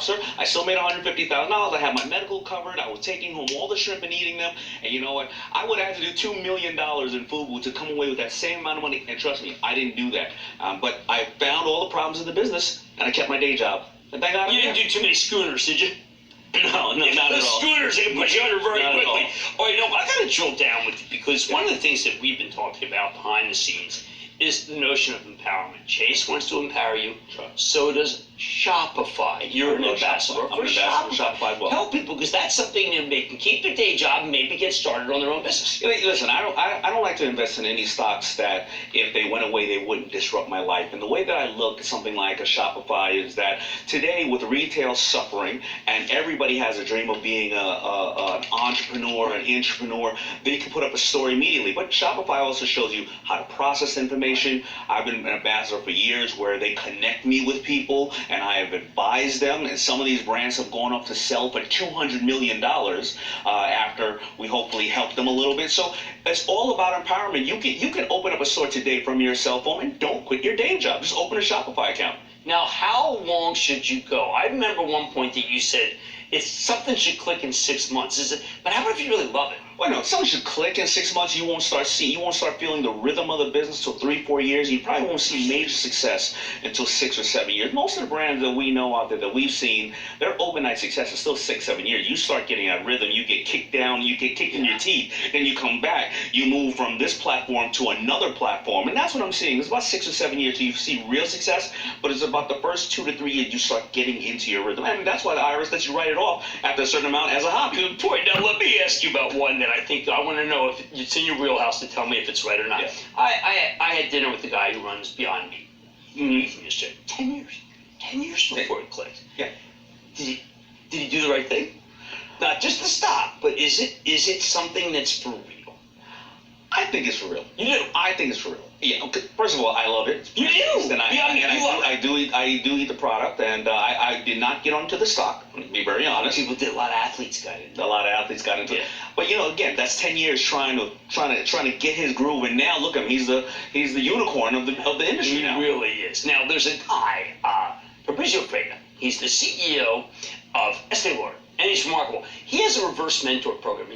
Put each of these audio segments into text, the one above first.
officer. I still made $150,000. I had my medical covered. I was taking home all the shrimp and eating them. And you know what? I would have to do $2 million in FUBU to come away with that same amount of money. And trust me, I didn't do that. But I found all the problems in the business, and I kept my day job. And thank God. You didn't do too many schooners, did you? No, not at all. Schooners, they put you under very Not at quickly. all. You know, I got to drill down with you because one of the things that we've been talking about behind the scenes is the notion of empowerment. Chase wants to empower you. Sure. So does Shopify. You're an ambassador for Shopify. Help people because that's something that they can keep their day job and maybe get started on their own business. Listen, I don't like to invest in any stocks that if they went away they wouldn't disrupt my life. And the way that I look at something like a Shopify is that today with retail suffering and everybody has a dream of being an entrepreneur, an intrapreneur, they can put up a store immediately. But Shopify also shows you how to process information. I've been an ambassador for years where they connect me with people and I have advised them, and some of these brands have gone up to sell for $200 million after we hopefully help them a little bit. So it's all about empowerment. You can open up a store today from your cell phone and don't quit your day job. Just open a Shopify account. Now, how long should you go? I remember one point that you said if something should click in 6 months. But how about if you really love it? Well, no, if something should click in 6 months, you won't start feeling the rhythm of the business till 3-4 years. You probably won't see major success until 6 or 7 years. Most of the brands that we know out there that we've seen, their overnight success is still 6-7 years. You start getting that rhythm, you get kicked down, you get kicked in your teeth, then you come back, you move from this platform to another platform, and that's what I'm seeing. It's about 6 or 7 years till you see real success, but it's about the first 2 to 3 years you start getting into your rhythm. And that's why the IRS lets you write it off after a certain amount as a hobby. Good point. Now, let me ask you about one that I want to know if it's in your wheelhouse to tell me if it's right or not. Yeah. I had dinner with the guy who runs Beyond Meat. Mm-hmm. Just said 10 years. 10 years before it clicked. Yeah. Did he do the right thing? Not just the stock, but is it something that's for real? I think it's for real. You do? I think it's for real. Yeah. Okay. First of all, I love it. You do? And I do eat the product, and I did not get onto the stock. To be very honest. People did. A lot of athletes got into it. A lot of athletes got into it. But again, that's 10 years trying to get his groove, and now look at him. He's the unicorn of the industry now. He really is. Now there's a guy, Fabrizio Freda. He's the CEO of Estee Lauder. And he's remarkable. He has a reverse mentor program.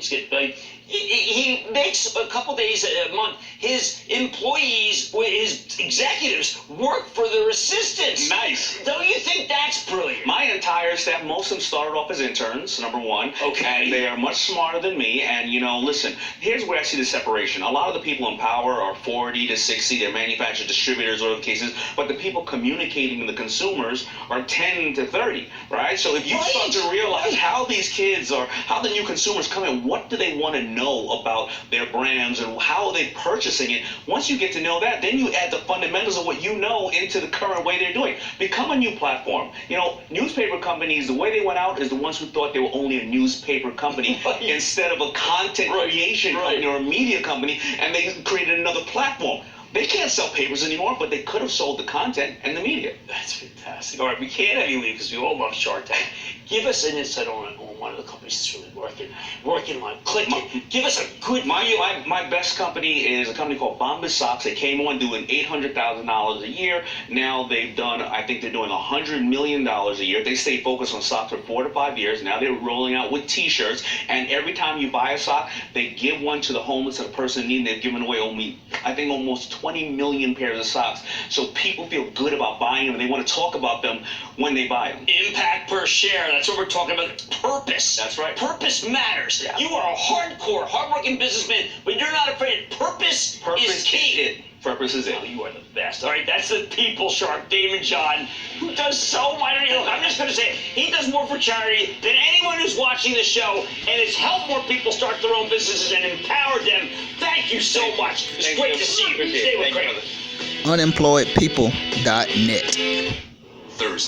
He makes a couple days a month. His employees, his executives, work for their assistants. Nice. Don't you think that's brilliant? My entire staff, most of them started off as interns, number one. Okay. And they are much smarter than me. And, listen, here's where I see the separation. A lot of the people in power are 40 to 60. They're manufacturer distributors, whatever the cases. But the people communicating to the consumers are 10 to 30, right? So if you start to realize how these kids how the new consumers come in, what do they want to know about their brands and how are they purchasing it? Once you get to know that, then you add the fundamentals of what you know into the current way they're doing. Become a new platform. Newspaper companies, the way they went out is the ones who thought they were only a newspaper company instead of a content creation company or a media company, and they created another platform. They can't sell papers anymore, but they could have sold the content and the media. That's fantastic. All right, we can't have you leave because we all love Shark Tank. Give us an insight on one of the companies that's really working on clicking. Give us a good my best company is a company called Bombas Socks. They came on doing $800,000 a year. Now they've done, I think they're doing $100 million a year. They stay focused on socks for 4 to 5 years. Now they're rolling out with T-shirts, and every time you buy a sock, they give one to the homeless or the person in need. They've given away almost 20 million pairs of socks. So people feel good about buying them, and they want to talk about them when they buy them. Impact per share. That's what we're talking about. Purpose. That's right. Purpose matters. Yeah. You are a hardcore, hardworking businessman, but you're not afraid. Purpose is key. Purpose is it. Oh, you are the best. All right, that's the people shark, Daymond John, who does so much. Look, I'm just going to say, he does more for charity than anyone who's watching the show, and it's helped more people start their own businesses and empowered them. Thank you so much. It's great to see you. Stay with Craig. Unemployedpeople.net. Thursday.